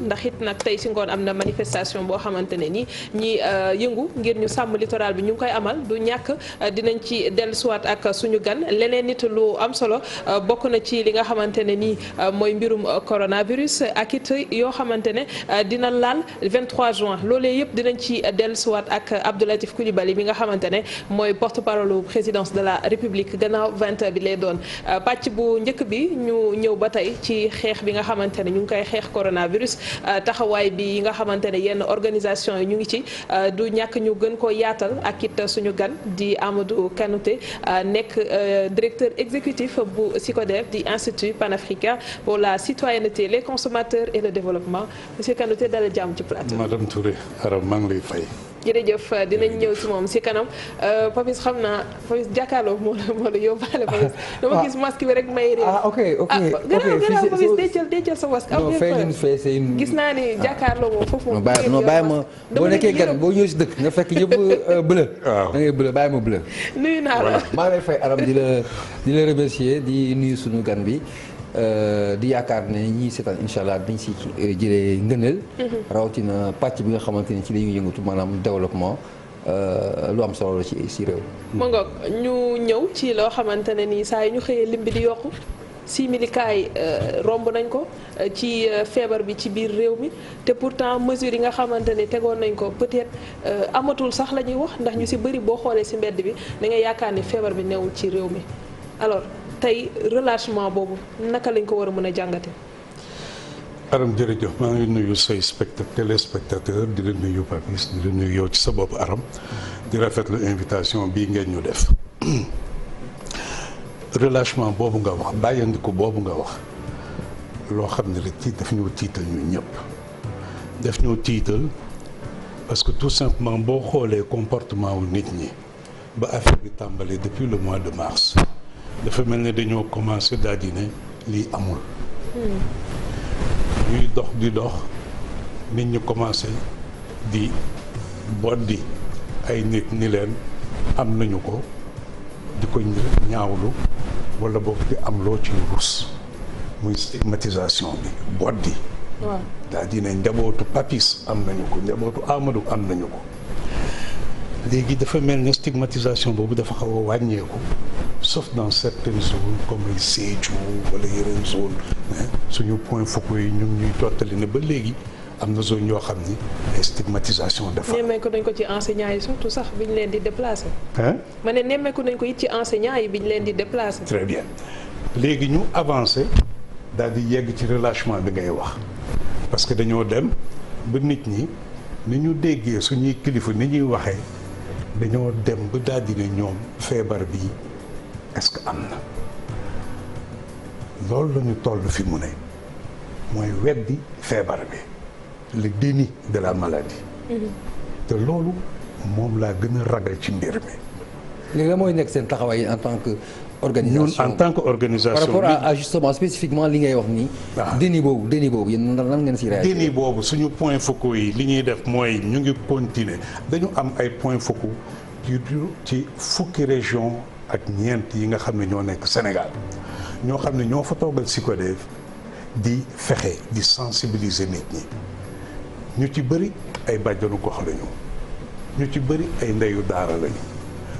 ndax it nag tey si ngoon am na manifestation boo xamante ne ni ñi yëngu ngir ñu sàmm littoral bi ñu ngi koy amal du ñàkk dinañ ci dellusiwaat ak suñu gan leneen nit lu am solo bokk na ci li nga xamante ne ni mooy mbirum coronavirus ak it yoo xamante ne dina laal 23 juin loolee yëpp dinañ ci dellusiwaat ak Abdou Latif Coulibaly mi nga xamante ne mooy porte-parole présidence de la République gannaaw 20h bi lay doon pàcc bu njëkk bi ñu ñëw ba tey ci xeex bi nga xamante ne ñu ngi koy xeex coronavirus taxawaay bi yi nga xamante ne yenn organisation yi ñu ngi ci du ñàkk ñu gën ko yaatal ak it suñu gan di Amadou Kanouté nekk directeur exécutif bu SYCODEV di Institut panafricain pour la citoyenneté les consommateurs et le développement monsieur Kanouté dala jàmm ci plateau. Madame Touré Arame maa ngi lay fay. jërëjëf dinañ ñëw ci moom si kanam Papis xam naa Papis jàkkaarloo moo la yóbbaale Papis dama gis masque bi rek may réer. ok gannaaw Papis dencal sa masque am gis naa ni jàkkaarloo moom foofu moom bàyyi ma boo nekkee gan boo ñëw si dëkk nga fekk ñëpp bleu da ngay bleu bàyyi ma bleu nuyu naa la maa ngi lay fay Aram di la remercier di nuyu suñu gan bi di yaakaar ne ñii seetaan incha allah dañ si jëlee ngëneel. rawatina pàcc bi nga xamante ni ci la ñuy yëngatu maanaam développement lu am solo la ci réew. ma ngoog ñu ñëw ci loo xamante ne nii saa yu ñu xëyee lim bi di yokku 6000 cas yi romb nañ ko ci feebar bi ci biir réew mi te pourtant mesures yi nga xamante ne tegoon nañ ko peut-être amatul sax la ñuy wax ndax ñu si bëri boo xoolee si mbedd bi da nga yaakaar ni feebar bi newul ci réew mi alors. tey relâchement boobu naka lañ ko war a mën a jàngate Aram jërëjëf maa ngi nuyu say téléspectateur di la nuyu Papis di la nuyu yow ci sa bopp Aram di rafetlu invitation bii ngeen ñu def relâchement boobu nga wax bàyyandiku boobu nga wax loo xam ne rek ci daf ñoo tiital ñu ñëpp daf ñoo tiital parce que tout simplement boo xoolee comportement wu nit ñi ba affaire bi tàmbalee depuis le mois de mars dafa mel ni dañoo commencé daal di ne lii amul. ñuy dox di dox nit ñi commencé di boddi ay nit ni leen am nañu ko di ko ñaawlu wala boog di am loo ci rus muy stigmatisation bi boddi. waaw daal di ne njabootu Papis am nañu ko njabootu Amadou am nañu ko léegi dafa mel ni stigmatisation boobu dafa xaw a wàññeeku. sauf dans certaines zones comme ay Sédhiou wala yeneen zone suñu point focaux yi ñu ngi ñuy tottali ne ba léegi am na zone yoo xam ni ay stigmatisation dafa. nemmeeku nañ ko ci enseignants yi surtout sax bi ñu leen di déplacé. ma ne nemmeeku nañ ko it ci enseignants yi bi ñu leen di déplacé. très bien léegi ñu avancé daal di yegg ci relâchement bi ngay wax parce que dañoo dem ba nit ñi ni ñu déggee suñuy kilifa ni ñuy waxee dañoo dem ba daal di ne ñoom feebar bi. est-ce que am na loolu la ñu toll fi mu ne mooy weddi feebar bi le déni de la maladie. te loolu moom laa gën a ragal ci mbir mi. léegi la mooy nekk seen taxawaay en tant que organisation ñun en tant que organisation. par rapport à justement spécifiquement li ngay wax nii. waaw déni boobu yéen lan ngeen si réagir. déni boobu suñu point focaux yi li ñuy def mooy ñu ngi continuer dañu am ay points focaux ci fukki région ak ñeent yi nga xam ne ñoo nekk Sénégal ñoo xam ne ñoo fa toogal SYCODEV di fexe di sensibiliser nit ñi ñu ci bëri ay bàjjanu gox lañu ñu ci bëri ay ndeyu daara lañu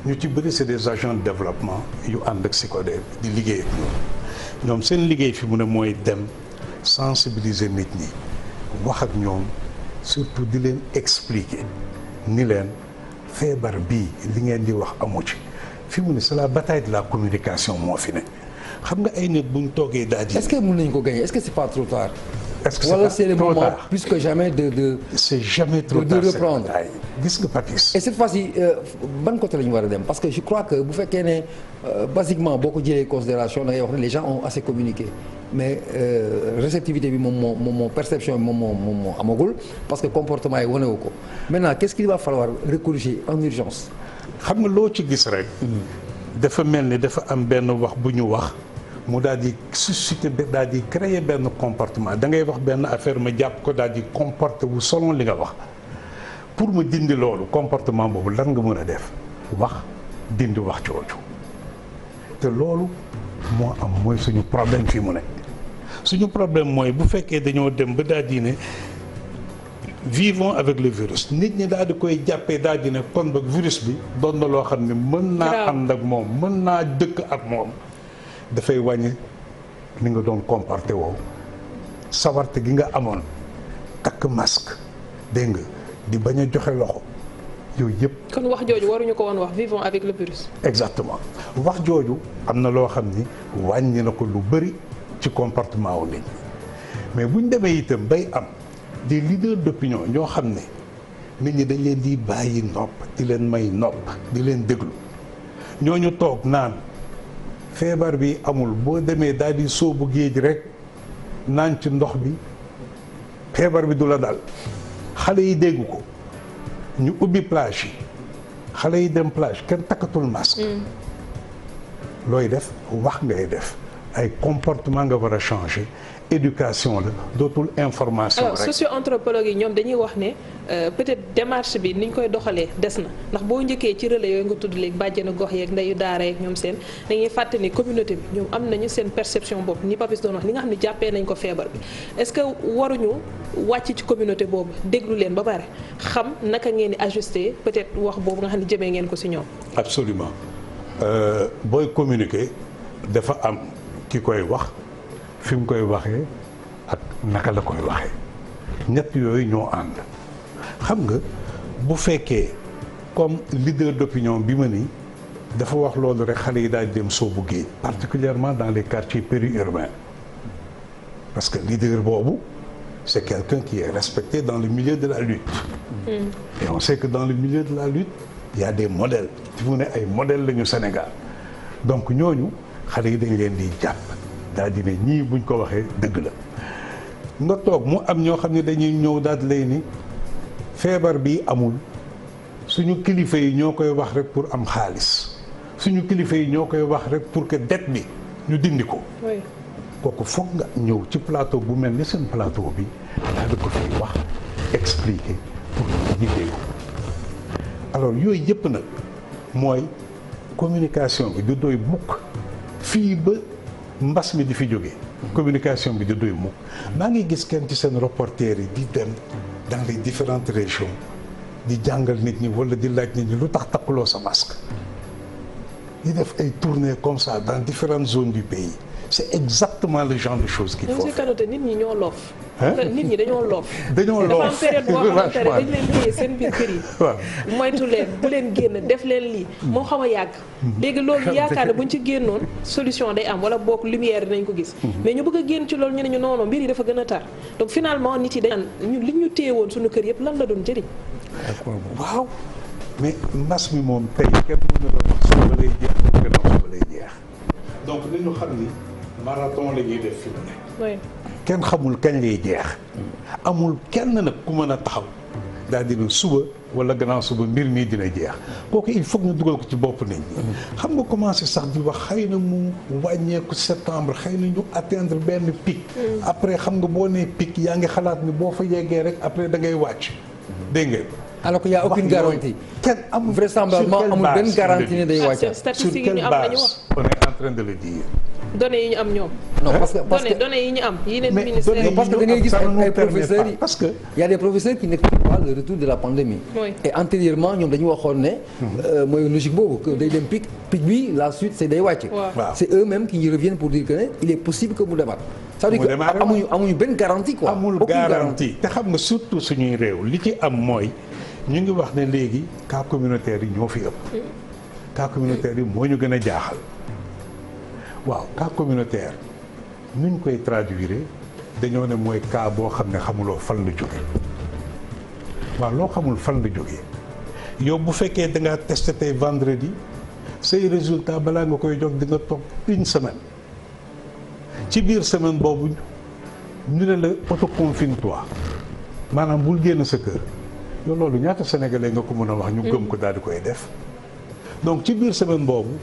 ñu ci bëri c'est des agents de développement yu ànd ak SYCODEV di liggéey ak ñoom seen liggéey fi mu ne mooy dem sensibiliser nit ñi wax ak ñoom surtout di leen expliquer ni leen feebar bii li ngeen di wax amu ci. fi mu ne c'est la bataille de la communication moo fi ne xam nga ay nit buñ toogee daal di. est-ce que mën nañu ko gagner est-ce que c'est pas trop tard. est-ce que c'est pas trop tard wala c'est le moment plus que jamais c'est jamais trop tard de reprendre. gis nga Papis. et cette fois-ci ban côté la ñu war a dem parce que je crois que bu fekkee ne basiquement boo ko jëlee considération da ngay wax ne les gens ont assez communiqué mais réceptivité bi moom moo perception bi moom moo amagul parce que comportement yi wane wu ko maintenant qu'est-ce qu'il va falloir recorriger en urgence. xam nga loo ci gis rek. dafa mel ni dafa am benn wax bu ñu wax mu daal di susciter daal di créer benn comportement da ngay wax benn affaire ma jàpp ko daal di comporter wu selon li nga wax pour ma dindi loolu comportement boobu lan nga mën a def wax dindi wax jooju te loolu moo am mooy suñu problème fii mu ne suñu problème mooy bu fekkee dañoo dem ba daal di ne vivons avec le virus nit ñi daal di koy jàppee daal di ne kon ba virus bi doon na loo xam ne mën naa ànd ak moom mën naa dëkk ak moom dafay wàññi ni nga doon comporté woo sawarte gi nga amoon takk masque dégg nga di bañ a joxe loxo yooyu yëpp. kon wax jooju waruñu ko woon wax vivons avec le virus. exactement wax jooju am na loo xam ni wàññi na ko lu bëri ci comportement wu nit ñi mais bu ñu demee itam bay am des leaders d'opinion ñoo xam ne nit ñi dañ leen di bàyyi nopp di leen may nopp di leen déglu ñooñu toog naan feebar bi amul boo demee daal di sóobu géej rek naan ci ndox bi feebar bi du la dal xale yi dégg ko ñu ubbi plage yi xale yi dem plage kenn takkatul masque. looy def wax ngay def ay comportement nga war a changer éducation la dootul information rek. alors socio-anthropologue yi ñoom dañuy wax ne peut-être démarche bi ni ñu koy doxalee des na ndax boo njëkkee ci relais yooyu nga tudd léegi bàjjenu gox yeeg ndeyu daara yeeg ñoom seen dañuy fàtte ni communauté bi ñoom am nañu seen perception bopp ni Papis doon wax li nga xam ne jàppee nañ ko feebar bi est-ce que waruñu wàcc ci communauté boobu déglu leen ba pare xam naka ngeen di ajuster peut-être wax boobu nga xam ne jëmee ngeen ko ci ñoom. absolument booy communiquer dafa am ki koy wax fi mu koy waxee ak naka la koy waxee ñett yooyu ñoo ànd xam nga bu fekkee comme leader d'opinion bi ma ni dafa wax loolu rek xale yi daal dem soobu géej particulièrement dans les quartiers périurbains parce que leader boobu c'est quelqu'un qui est respecté dans le milieu de la lutte et on sait que dans le milieu de la lutte il y a des modèles fu mu ne ay modèles lañu Sénégal donc ñooñu xale yi dañ leen di jàpp daal di ne ñii buñ ko waxee dëgg la nga toog mu am ñoo xam ne dañuy ñëw daal lay ni feebar bi amul suñu kilifa yi ñoo koy wax rek pour am xaalis suñu kilifa yi ñoo koy wax rek pour que dette bi ñu dindi ko. kooku foog nga ñëw ci plateau bu mel ni seen plateau bi daal di ko fiy wax expliquer pour ñu dégg ko alors yooyu yëpp nag mooy communication bi du doy mukk fii ba mbas mi di fi jógee communication bi di doy mukk maa ngi gis kenn ci seen reporter yi di dem dans les différentes régions di jàngal nit ñi wala di laaj nit ñi lu tax takkuloo sa masque di def ay tournées comme ça dans différentes zones du pays c'est exactement le genre de choses qu'il faut faire. nit ñi ñoo loof. nit ñi dañoo loof. dañoo loof dafa am période boo xamante ne dañ leen téye seen biir kër yi. waaw moytu leen bu leen génn def leen lii. moo xaw a yàgg. léegi loolu yaakaar ne buñ ci génnoon solution day am wala boog lumière dinañ ko gis. mais ñu bëgg a génn ci loolu ñu ne ñu non mbir yi dafa gën a tar donc finalement nit yi dañ ñun li ñu téye woon suñu kër yëpp lan la doon jëriñ. waaw mais mbas mi moom tey kenn mën na la wax suba lay jeex gannaaw suba lay jeex donc nañu xam ni marathon la ñuy def fi mu ne. kenn xamul kañ lay jeex amul kenn nag ku mën a taxaw daal dina suba wala gannaaw suba mbir mii dina jeex kooku il faut que ñu dugal ko ci bopp nit ñi. xam nga commencé sax di wax xëy na mu wàññeeku septembre xëy na ñu atteindre benn pic. après xam nga boo nee pic yaa ngi xalaat ni boo fa yeggee rek après da ngay wàcc dégg ngeen. alors qu'il y a aucune garantie. kenn amul vraisemblablement amul benn garantie ne day wàcc. statistique yi ñu am nañu wax on est en train de le dire. données yi ñu am ñoom. non parce que données yi ñu am. yeneen ministère parce que da ngay gis ay professeurs yi parce que y a des professeurs qui n'expliquent pas le retour de la pandémie. Oui. Et antérieurement ñoom dañu waxoon ne. mooy logique boobu que day dem pic bi la suite c'est day wàcc. waaw c'est eux-mêmes qui y reviennent pour dire que il est possible que mu demaat. ça veut dire que amuñu benn garantie quoi. amul garantie te xam nga surtout suñuy réew li ci am mooy ñu ngi wax ne léegi cas communautaire yi ñoo fi ëpp. cas communautaire yi moo ñu gën a jaaxal. waaw cas communautaire nuñ koy traduire dañoo ne mooy cas boo xam ne xamuloo fan la jóge waaw loo xamul fan la jóge yow bu fekkee da ngaa testé tey vendredi say résultat balaa nga koy jóg di nga toog une semaine ci biir semaine boobu ñu ne la autoconfine-toi maanaam bul génn sa kër yow loolu ñaata sénégalais nga ko mën a wax ñu gëm ko daal di koy def donc ci biir semaine boobu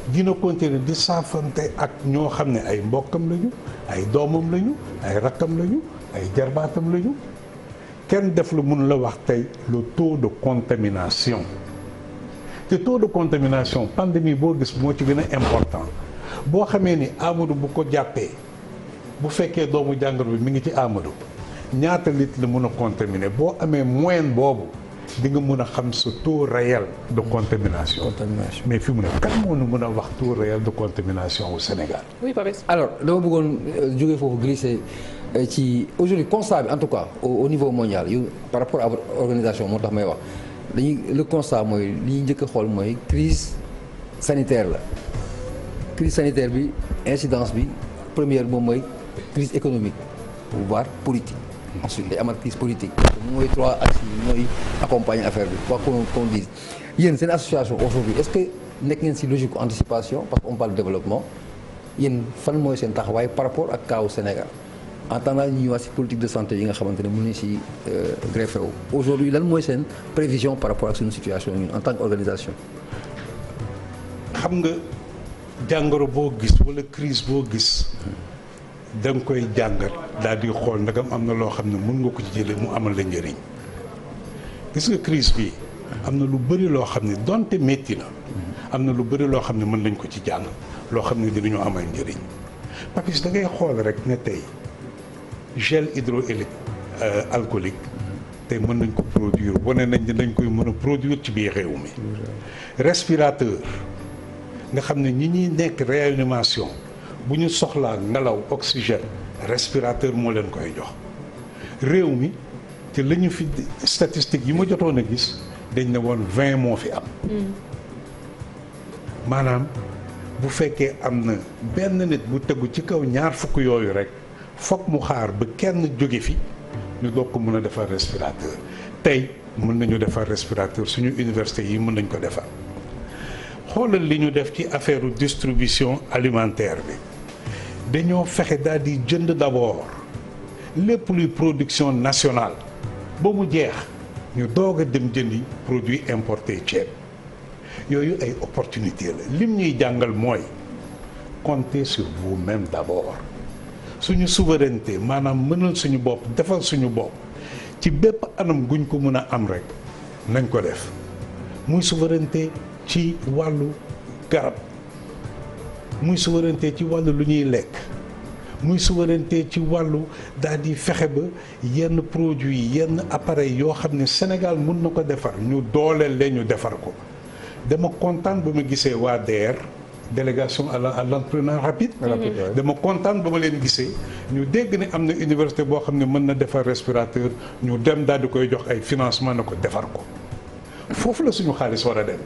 dina continuer di saafante ak ñoo xam ne ay mbokkam lañu ay doomam lañu ay rakkam lañu ay jarbaatam lañu kenn def lu mun la wax tey le taux de contamination te taux de contamination pandémie boo gis moo ci gën a important boo xamee ni Amadou bu ko jàppee bu fekkee doomu jàngoro bi mi ngi ci Amadou ñaata litre la mën a contaminer boo amee moyenne boobu di nga mën a xam sa taux réel de contamination. Mais fi mu ne kan moo nu mën a wax taux réel de contamination au Sénégal. Oui, Pape. Alors dama bëggoon jógee foofu glisser ci aujourd'hui constat bi en tout cas au niveau mondial yu par rapport à votre organisation moo tax may wax le constat mooy li ñu njëkk a xool mooy crise sanitaire la crise sanitaire bi incidence bi première moom mooy crise économique voire politique. Ensuite day amal crise politique mooy trois axes yi ñooy accompagner affaire bi quoi qu'on dise yéen seen association aujourd'hui est-ce que nekk ngeen ci logique anticipation parce qu'on parle de développement yéen fan mooy seen taxawaay par rapport ak cas au Sénégal en tant que ñu ñëwaat ci politique de santé yi nga xamante ne mën nañ ci greffé wu aujourd'hui lan mooy seen prévision par rapport ak suñu situation ñun en tant qu'organisation. xam nga jàngoro boo gis wala crise boo gis. da nga koy jàngat daal di xool ndagam am na loo xam ne mën nga ko ci jëlee mu amal la njëriñ gis nga crise bi am na lu bëri loo xam ne donte métti na am na lu bëri loo xam ne mën nañ ko ci jàng loo xam ne dinañu amal njëriñ Papis da ngay xool rek ne tey gel hydroalcoolique tey mën nañ ko produire wane nañ ne dañ koy mën a produire ci biir réew mi respirateur nga xam ne ñi ñuy nekk réanimation bu ñu soxlaa ngelaw oxygène respirateur moo leen koy jox réew mi te la ñu fi statistique yi ma jotoon a gis dañ ne woon 20 moo fi am maanaam bu fekkee am na benn nit bu tegu ci kaw ñaar fukk yooyu rek fokk mu xaar ba kenn jóge fi ñu doog ko mën a defar respirateur tey mën nañu defar respirateur suñu université yi mën nañ ko defar xoolal li ñu def ci affaire distribution alimentaire bi dañoo fexe daal di jënd d'abord lépp luy production nationale ba mu jeex ñu doog a dem jëndi produit importé ceeb yooyu ay opportunité la lim ñuy jàngal mooy compter sur vous-même d'abord suñu souveraineté maanaam mënal suñu bopp defal suñu bopp ci bépp anam guñ ko mën a am rek nañ ko def muy souveraineté ci wàllu garab muy souveraineté ci wàllu lu ñuy lekk muy souveraineté ci wàllu daal di fexe ba yenn produits yenn appareils yoo xam ne Sénégal mën na ko defar ñu dooleel leen ñu defar ko dama kontaan ba ma gisee waa DER délégation à l'entrepreneuriat rapide dama kontaan ba ma leen gisee ñu dégg ne am na université boo xam ne mën na defar respirateur ñu dem daal di koy jox ay financement na ko defar ko foofu la suñu xaalis war a dem